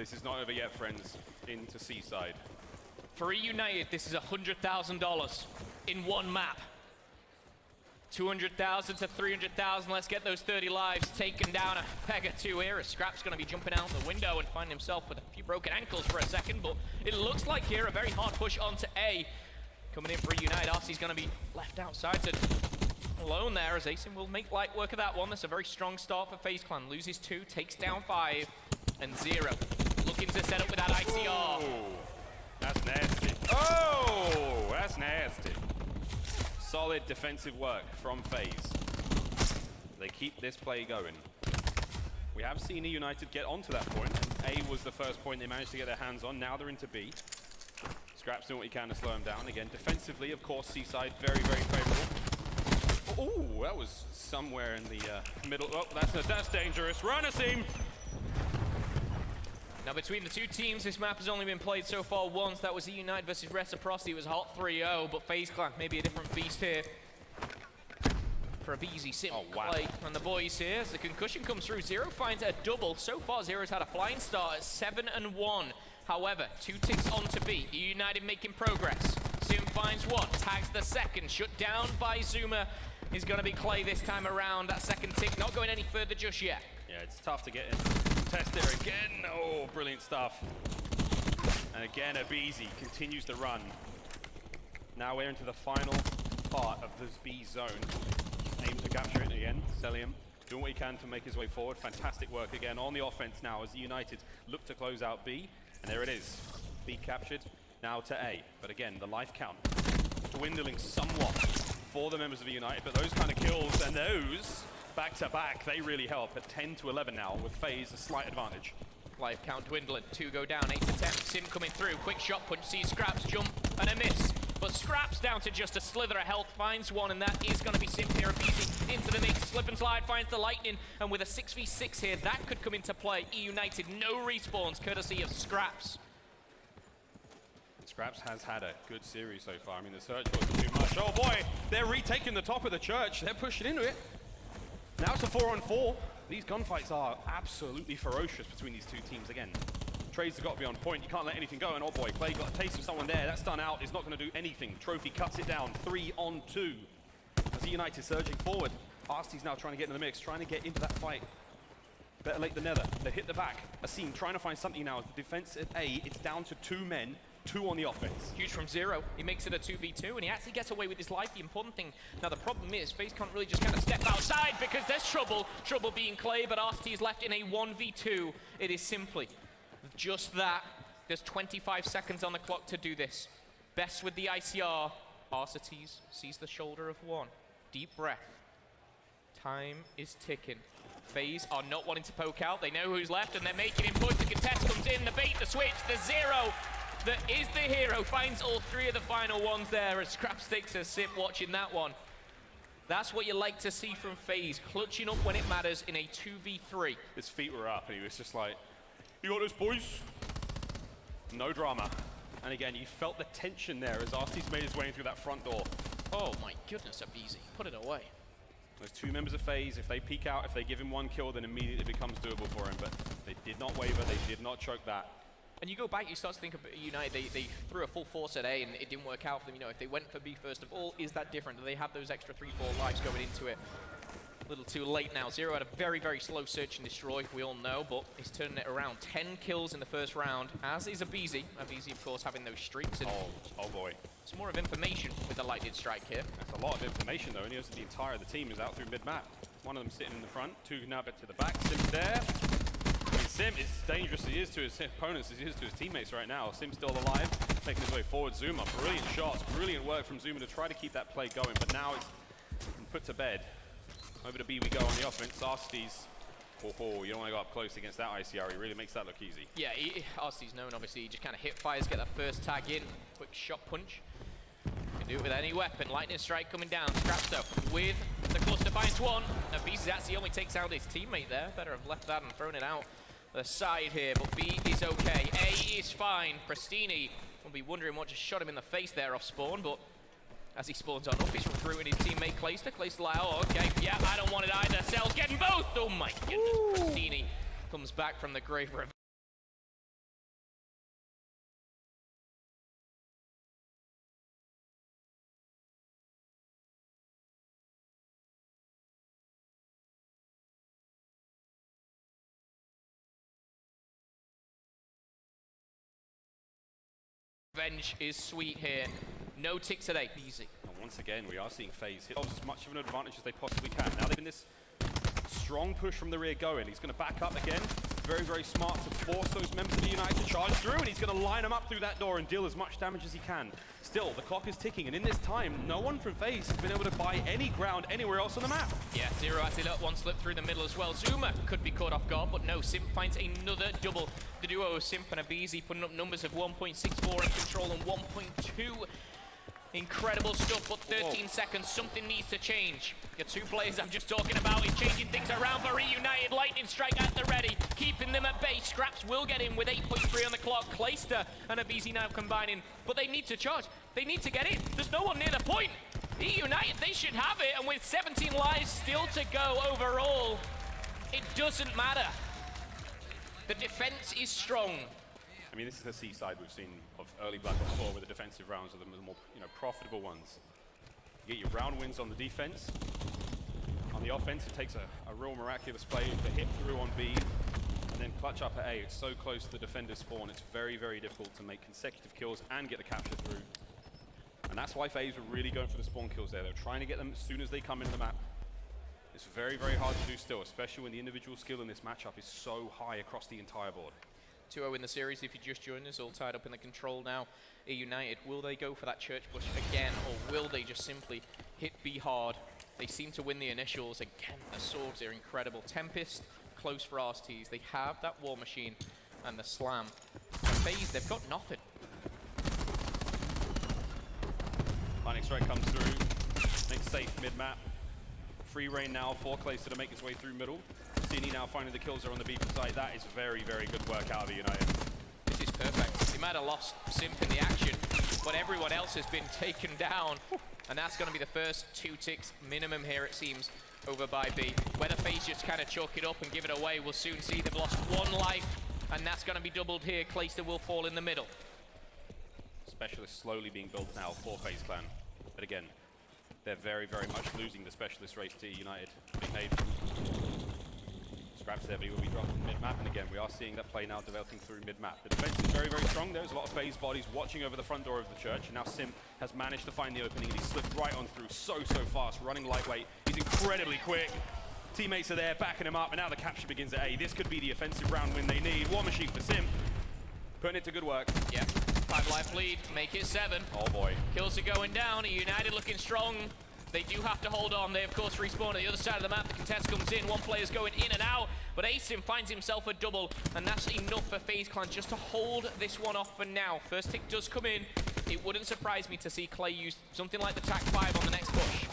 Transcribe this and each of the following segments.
This is not over yet, friends, into Seaside. For eUnited, this is $100,000 in one map. 200,000 to 300,000. Let's get those 30 lives taken down. A Pega 2 here. Scrap's going to be jumping out the window and find himself with a few broken ankles for a second, but it looks like here a very hard push onto A. Coming in for eUnited, RC's going to be left outside to alone there as Asim will make light work of that one. That's a very strong start for FaZe Clan. Loses 2, takes down 5, and 0. Looking to set up with that ICR. Oh, that's nasty. Oh, that's nasty. Solid defensive work from FaZe. They keep this play going. We have seen eUnited get onto that point, and A was the first point they managed to get their hands on. Now they're into B. Scraps doing what he can to slow him down. Again, defensively, of course, Seaside very, very favorable. Oh, that was somewhere in the middle. Oh, that's dangerous. Run, Asim! Now between the two teams, this map has only been played so far once. That was eUnited versus Reciprocity. It was hot 3-0, but FaZe Clan maybe a different beast here. For a BZ Sim Clay and the boys here, as the concussion comes through, Zero finds a double. So far, Zero's had a flying start at 7-1. However, 2 ticks onto B. eUnited making progress. Sim finds 1, tags the second, shut down by Zuma. Is going to be Clay this time around. That second tick not going any further just yet. Yeah, it's tough to get in. Test there again. Oh, brilliant stuff. And again, Abizi continues to run. Now we're into the final part of this B zone. Aims to capture it again. Celium doing what he can to make his way forward. Fantastic work again on the offense now as eUnited look to close out B. And there it is. B captured. Now to A. But again, the life count dwindling somewhat for the members of eUnited. But those kind of kills and those back to back, they really help at 10-11 now with FaZe a slight advantage. Life count dwindling. 2 go down, 8 to 10. Sim coming through. Quick shot punch. Sees Scraps jump and a miss. But Scraps down to just a slither of health. Finds 1, and that is going to be Sim here. Easy into the mix. Slip and slide finds the lightning. And with a 6v6 here, that could come into play. eUnited, no respawns, courtesy of Scraps. Scraps has had a good series so far. I mean, the search wasn't too much. Oh boy, they're retaking the top of the church. They're pushing into it. Now it's a 4-on-4. These gunfights are absolutely ferocious between these two teams again. Trades have got to be on point. You can't let anything go. And oh boy, Clay got a taste of someone there. That stun out is not going to do anything. Trophy cuts it down. 3-on-2. As eUnited surging forward. Arsty's now trying to get into the mix, trying to get into that fight. Better late than never. They hit the back. Asim trying to find something now. The defense at A, it's down to 2 men. 2 on the offense. Huge from Zero. He makes it a 2v2, and he actually gets away with his life. The important thing, now the problem is, FaZe can't really just kind of step outside because there's trouble. Trouble being Clay, but RCT is left in a 1v2. It is simply just that. There's 25 seconds on the clock to do this. Best with the ICR. RCT sees the shoulder of 1. Deep breath. Time is ticking. FaZe are not wanting to poke out. They know who's left, and they're making him push. The contest comes in, the bait, the switch, the Zero. That is the hero, finds all 3 of the final ones there as Scraps takes a sip watching that one. That's what you like to see from FaZe, clutching up when it matters in a 2v3. His feet were up and he was just like, "You got this, boys." No drama. And again, you felt the tension there as Arsty's made his way in through that front door. Oh my goodness, Abizi, put it away. Those 2 members of FaZe, if they peek out, if they give him 1 kill, then immediately it becomes doable for him. But they did not waver, they did not choke that. And you go back, you start to think of eUnited, they threw a full force at A and it didn't work out for them. You know, if they went for B first of all, is that different? Do they have those extra 3-4 lives going into it? A little too late now. Zero had a very, very slow search and destroy, we all know, but he's turning it around. 10 kills in the first round, as is Abizi. Abizi, of course, having those streaks. And oh boy. Some more of information with the lightning strike here. That's a lot of information, though, and also the entire of the team is out through mid-map. One of them sitting in the front, 2 now bit to the back. Sim's there. I mean, Sim is dangerous as he is to his opponents, as he is to his teammates right now. Sim's still alive, making his way forward. Zuma, brilliant shots, brilliant work from Zuma to try to keep that play going, but now it's put to bed. Over to B we go on the offense. Arsty's, oh, you don't want to go up close against that ICR. He really makes that look easy. Yeah, Arsty's known, obviously. He just kind of hit fires, get that first tag in. Quick shot punch. Can do it with any weapon. Lightning strike coming down. Scraps though with the cluster finds 1. Abizi actually only takes out his teammate there. Better have left that and thrown it out the side here, but B is okay. A is fine. Prestini will be wondering what just shot him in the face there off spawn, but as he spawns on up, he's recruiting his teammate Clayster. Clayster like, oh, okay, yeah, I don't want it either. Cell's getting both. Oh my goodness, Prestini comes back from the grave. revenge is sweet here. No tick today. Easy. And once again, we are seeing FaZe hit as much of an advantage as they possibly can. Now they've been this strong push from the rear going. He's going to back up again. Very, very smart to force those members of the United to charge through, and he's going to line them up through that door and deal as much damage as he can. Still, the clock is ticking, and in this time, no one from FaZe has been able to buy any ground anywhere else on the map. Yeah, Zero actually let one slip through the middle as well. Zuma could be caught off guard, but no, Simp finds another double. The duo of Simp and Abizi putting up numbers of 1.64 in control and 1.2. Incredible stuff, but 13 seconds, something needs to change. Your two players I'm just talking about is changing things around for eUnited. Lightning strike at the ready, keeping them at bay. Scraps will get in with 8.3 on the clock. Clayster and Abizi now combining, but they need to charge. They need to get in. There's no one near the point. eUnited, they should have it, and with 17 lives still to go overall, it doesn't matter. The defense is strong. I mean, this is the C side we've seen of early Black Ops 4, where the defensive rounds are the more, profitable ones. You get your round wins on the defense. On the offense, it takes a real miraculous play to hit through on B, and then clutch up at A. It's so close to the defender's spawn, it's very, very difficult to make consecutive kills and get the capture through. And that's why FaZe were really going for the spawn kills there. They're trying to get them as soon as they come into the map. It's very, very hard to do still, especially when the individual skill in this matchup is so high across the entire board. 2-0 in the series if you just joined us, all tied up in the control now. eUnited, will they go for that church push again, or will they just simply hit B hard? They seem to win the initials. Again, the swords are incredible. Tempest, close for RSTs. They have that war machine and the slam. And FaZe, they've got nothing. Lightning strike comes through, makes safe mid-map. Free reign now for Clayster to make his way through middle. Cini now finding the kills are on the B side. That is very, very good work out of the United. This is perfect. He might have lost Simp in the action, but everyone else has been taken down. And that's going to be the first 2 ticks minimum here, it seems, over by B. Whether FaZe just kind of chalk it up and give it away, we'll soon see. They've lost 1 life, and that's going to be doubled here. Clayster will fall in the middle. Specialist slowly being built now for FaZe Clan. But again, they're very, very much losing the specialist race to United. Big nade. Scraps there, but he will be dropped in mid-map, and again, we are seeing that play now developing through mid-map. The defense is very, very strong. There's a lot of FaZe bodies watching over the front door of the church, and now Simp has managed to find the opening, and he slipped right on through so fast, running lightweight. He's incredibly quick. Teammates are there, backing him up, and now the capture begins at A. This could be the offensive round win they need. War machine for Simp, putting it to good work. Yep, 5 life lead, make it 7. Oh boy. Kills are going down, eUnited looking strong. They do have to hold on. They, of course, respawn at the other side of the map. The contest comes in. One player's going in and out. But Asim finds himself a double. And that's enough for FaZe Clan just to hold this one off for now. First tick does come in. It wouldn't surprise me to see Clay use something like the TAC 5 on the next push.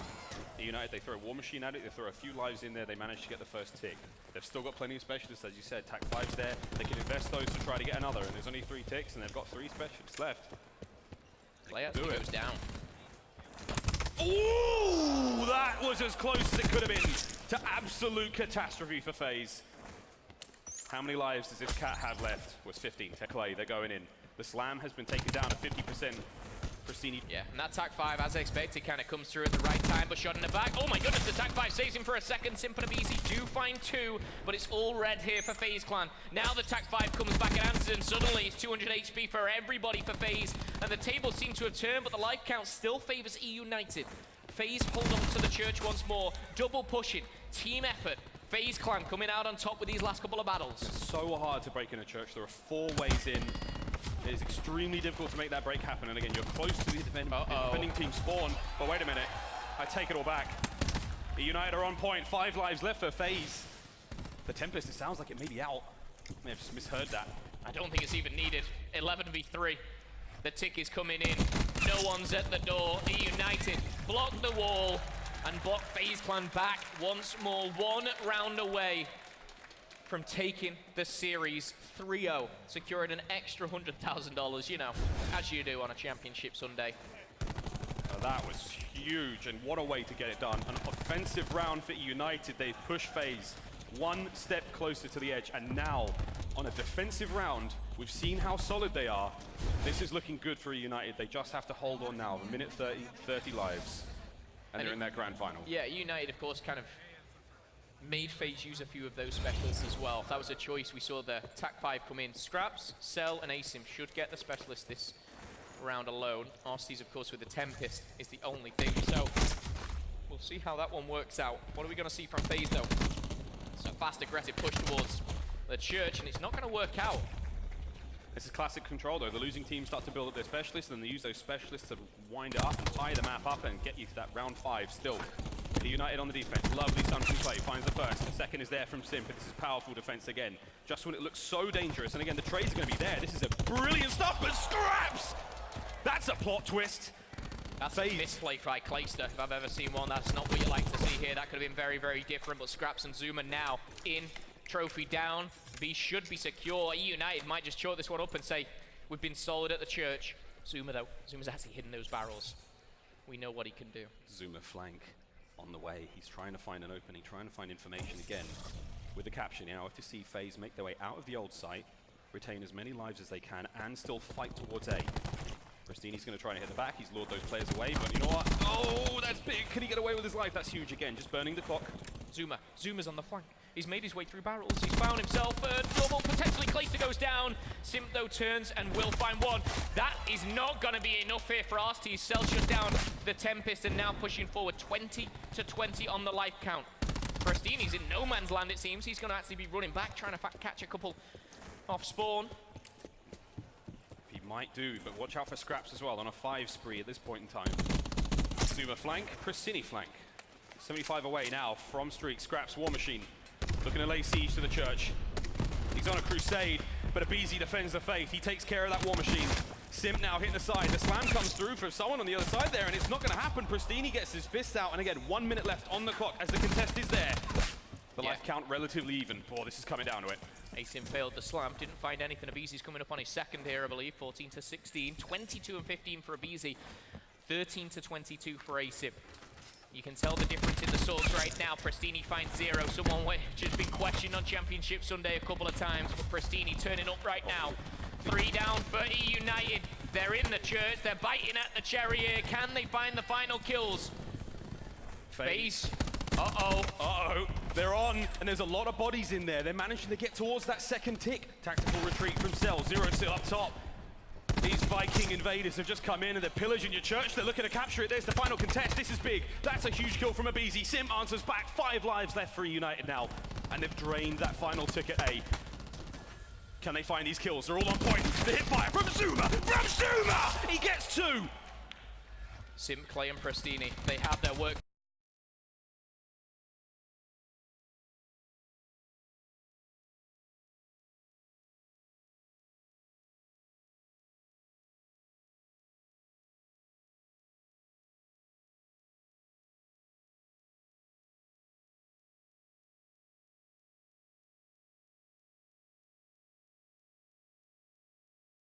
The United, they throw a war machine at it. They throw a few lives in there. They manage to get the first tick. They've still got plenty of specialists, as you said. TAC 5's there. They can invest those to try to get another. And there's only 3 ticks, and they've got 3 specialists left. Clay actually goes down. Ooh, that was as close as it could have been to absolute catastrophe for FaZe. How many lives does this cat have left? Was 15. Clay, they're going in. The slam has been taken down to 50%. Cini. Yeah, and that TAC 5, as expected, kind of comes through at the right time, but shot in the back. Oh my goodness, the TAC 5 saves him for a second. Simp and Abizi do find 2, but it's all red here for FaZe Clan. Now the TAC 5 comes back and answers, and suddenly it's 200 HP for everybody for FaZe. And the tables seem to have turned, but the life count still favors eUnited. FaZe hold on to the church once more. Double pushing, team effort. FaZe Clan coming out on top with these last couple of battles. It's so hard to break in a church. There are 4 ways in. It is extremely difficult to make that break happen. And again, you're close to the defending team spawn. But wait a minute. I take it all back. The United are on point. 5 lives left for FaZe. The Tempest, it sounds like it may be out. I may have just misheard that. I don't think it's even needed. 11v3. The tick is coming in. No one's at the door. eUnited block the wall and block FaZe Clan back once more. 1 round away from taking the series 3-0, securing an extra $100,000, you know, as you do on a championship Sunday. That was huge, and what a way to get it done. An offensive round for United. They push FaZe 1 step closer to the edge, and now on a defensive round, we've seen how solid they are. This is looking good for United. They just have to hold on now. A minute 30 lives, and they're in that grand final. Yeah, United, of course, kind of made FaZe use a few of those specialists as well. That was a choice. We saw the TAC 5 come in. Scraps, Cell, and Asim should get the specialist this round alone. Arsty's, of course, with the Tempest is the only thing. So we'll see how that one works out. What are we going to see from FaZe, though? It's a fast, aggressive push towards the church, and it's not going to work out. This is classic Control, though. The losing teams start to build up their specialists, and they use those specialists to wind it up and tie the map up and get you to that round 5 still. eUnited on the defense. Lovely Sun from play. Finds the first. The second is there from Sim, but this is powerful defense again. Just when it looks so dangerous. And again, the trades are going to be there. This is a brilliant stuff, but Scraps! That's a plot twist. That's a misplay by Clayster, if I've ever seen one. That's not what you like to see here. That could have been very, very different, but Scraps and Zuma now in. Trophy down. B should be secure. eUnited might just chalk this one up and say, we've been solid at the church. Zuma, though. Zuma's actually hidden those barrels. We know what he can do. Zuma flank on the way. He's trying to find an opening, trying to find information again. With the capture now, have to see FaZe make their way out of the old site, retain as many lives as they can, and still fight towards A. Pristini's going to try and hit the back. He's lured those players away, but you know what? Oh, that's big. Can he get away with his life? That's huge again. Just burning the clock. Zuma's on the flank. He's made his way through barrels. He's found himself a double. Potentially Clayster goes down. Simp, though, turns and will find one. That is not going to be enough here for Arsty's. Cell shuts down the Tempest and now pushing forward 20 to 20 on the life count. Pristini's in no man's land, it seems. He's going to actually be running back, trying to catch a couple off spawn. He might do, but watch out for Scraps as well on a 5 spree at this point in time. Zuma flank, Pristini flank. 75 away now from Streak. Scraps, War Machine. Looking to lay siege to the church. He's on a crusade, but Abizi defends the faith. He takes care of that War Machine. Simp now hitting the side. The slam comes through for someone on the other side there, and it's not going to happen. Pristini gets his fists out, and again, 1 minute left on the clock as the contest is there. The life count relatively even. Oh, this is coming down to it. Asim failed the slam, didn't find anything. Abizi's coming up on his second here, I believe. 14 to 16, 22 and 15 for Abizi, 13 to 22 for Asim. You can tell the difference in the swords right now. Pristini finds 0. Someone which has been questioned on Championship Sunday a couple of times, but Pristini turning up right now. 3 down for eUnited. They're in the church. They're biting at the cherry here. Can they find the final kills? FaZe. Uh-oh. Uh-oh. They're on, and there's a lot of bodies in there. They're managing to get towards that second tick. Tactical retreat from Cell. 0 still up top. These Viking invaders have just come in and they're pillaging your church. They're looking to capture it. There's the final contest. This is big. That's a huge kill from Abizi. Sim answers back. 5 lives left for eUnited now. And they've drained that final tick at A. Can they find these kills? They're all on point. The hit fire from Zuma! From Zuma! He gets 2! Sim, Clay and Pristini, they have their work.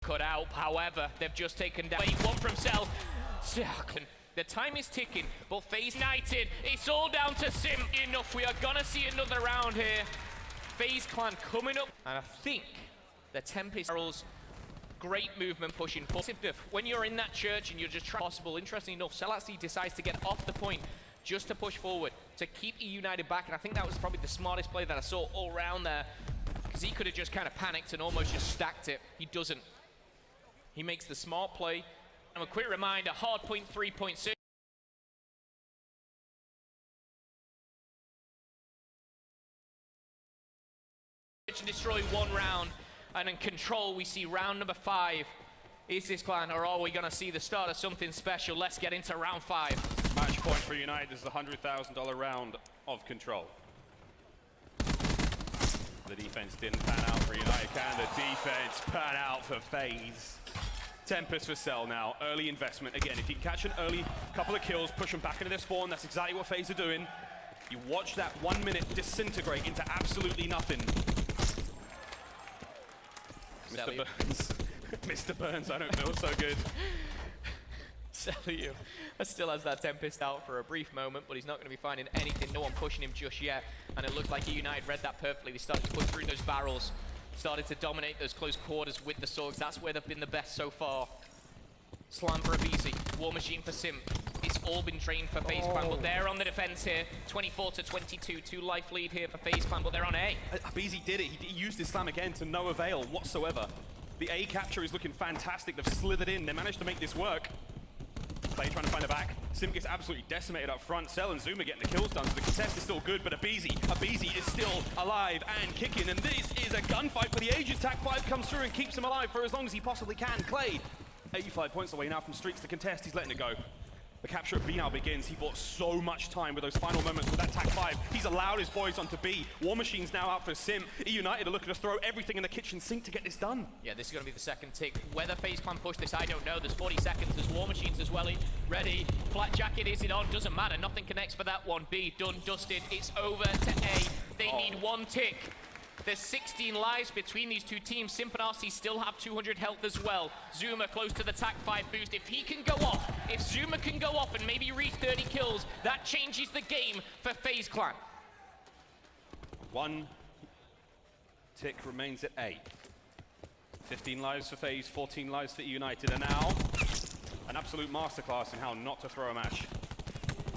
Cut out, however, they've just taken down one from Cell. The time is ticking, but FaZe United, it's all down to Sim. Enough, we are gonna see another round here. FaZe Clan coming up, and I think the Tempest barrels, great movement pushing forward. When you're in that church and you're just trying possible, interesting enough, Cell actually decides to get off the point just to push forward, to keep eUnited back, and I think that was probably the smartest play that I saw all around there, because he could have just kind of panicked and almost just stacked it. He doesn't. He makes the smart play. And a quick reminder, hard point 3.6. Destroy 1 round, and in Control we see round number 5. Is this clan, or are we going to see the start of something special? Let's get into round 5. Match point for United. This is the $100,000 round of Control. The defense didn't pan out for United. Can the defense pan out for FaZe? Tempest for Cell now. Early investment. Again, if you can catch an early couple of kills, push them back into their spawn, that's exactly what FaZe are doing. You watch that 1 minute disintegrate into absolutely nothing. Mr. Burns. Mr. Burns, I don't feel so good. Cellu still has that Tempest out for a brief moment, but he's not going to be finding anything. No one pushing him just yet. And it looks like eUnited read that perfectly. They started to put through those barrels. Started to dominate those close quarters with the swords. That's where they've been the best so far. Slam for Abizi. War Machine for Sim. It's all been drained for FaZe Clan, but they're on the defense here. 24 to 22. 2 life lead here for FaZe Clan, but they're on A. Abizi did it. He used his slam again to no avail whatsoever. The A capture is looking fantastic. They've slithered in. They managed to make this work. Clay trying to find a back. Sim gets absolutely decimated up front. Cell and Zuma getting the kills done, so the contest is still good, but Abizi is still alive and kicking, and this is a gunfight for the ages. TAC5 comes through and keeps him alive for as long as he possibly can. Clay, 85 points away now from streaks. The contest, he's letting it go. The capture of B now begins. He bought so much time with those final moments with that TAC5. He's allowed his boys onto B. War Machine's now out for Sim. eUnited are looking to throw everything in the kitchen sink to get this done. Yeah, this is going to be the second tick. Whether FaZe Clan push this, I don't know. There's 40 seconds. There's War Machines as well. Ready. Black Jacket, is it on? Doesn't matter. Nothing connects for that one. B, done, dusted. It's over to A. They need one tick. There's 16 lives between these two teams. Simp and RC still have 200 health as well. Zuma close to the TAC5 boost. If he can go off, if Zuma can go off and maybe reach 30 kills, that changes the game for FaZe Clan. One tick remains at A. 15 lives for FaZe, 14 lives for eUnited, and now an absolute masterclass in how not to throw a match.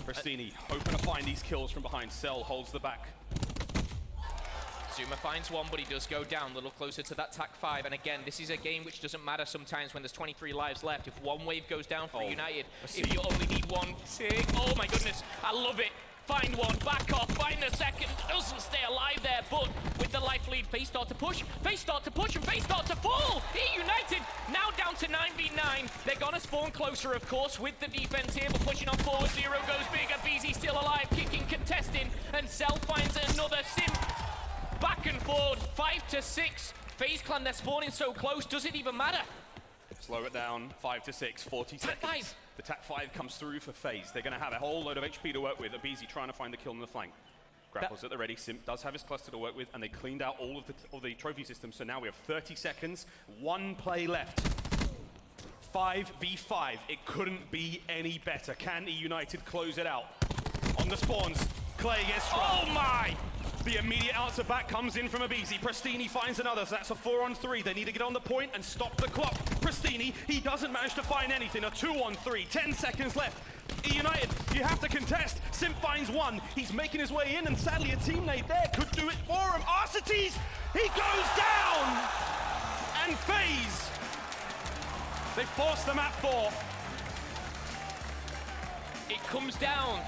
Pristini hoping to find these kills from behind. Cell holds the back. Zuma finds one, but he does go down a little closer to that TAC5. And again, this is a game which doesn't matter sometimes when there's 23 lives left. If one wave goes down for United, if you only need one tick, oh my goodness, I love it. Find one, back off, find the second, doesn't stay alive there, but with the life lead, FaZe start to push, and FaZe start to fall! eUnited now down to 9v9. They're gonna spawn closer, of course, with the defense here, but pushing on forward, Zero goes big, Abizi still alive, kicking, contesting, and Cell finds another Sim. Back and forward, 5 to 6. FaZe Clan, they're spawning so close, does it even matter? Slow it down, 5 to 6, 40 seconds. TAC5. The TAC5 comes through for FaZe. They're going to have a whole load of HP to work with. Abizi trying to find the kill on the flank. Grapples at the ready. Simp does have his cluster to work with, and they cleaned out all of the trophy systems. So now we have 30 seconds, one play left. 5v5. It couldn't be any better. Can eUnited close it out? On the spawns, Clay gets struck. Oh my! The immediate answer back comes in from Abizi. Pristini finds another, so that's a 4-on-3. They need to get on the point and stop the clock. Pristini, he doesn't manage to find anything. A 2-on-3, 10 seconds left. eUnited, you have to contest. Simp finds one. He's making his way in, and sadly a teammate there could do it for him. Arcites, he goes down! And FaZe, they force the map 4. It comes down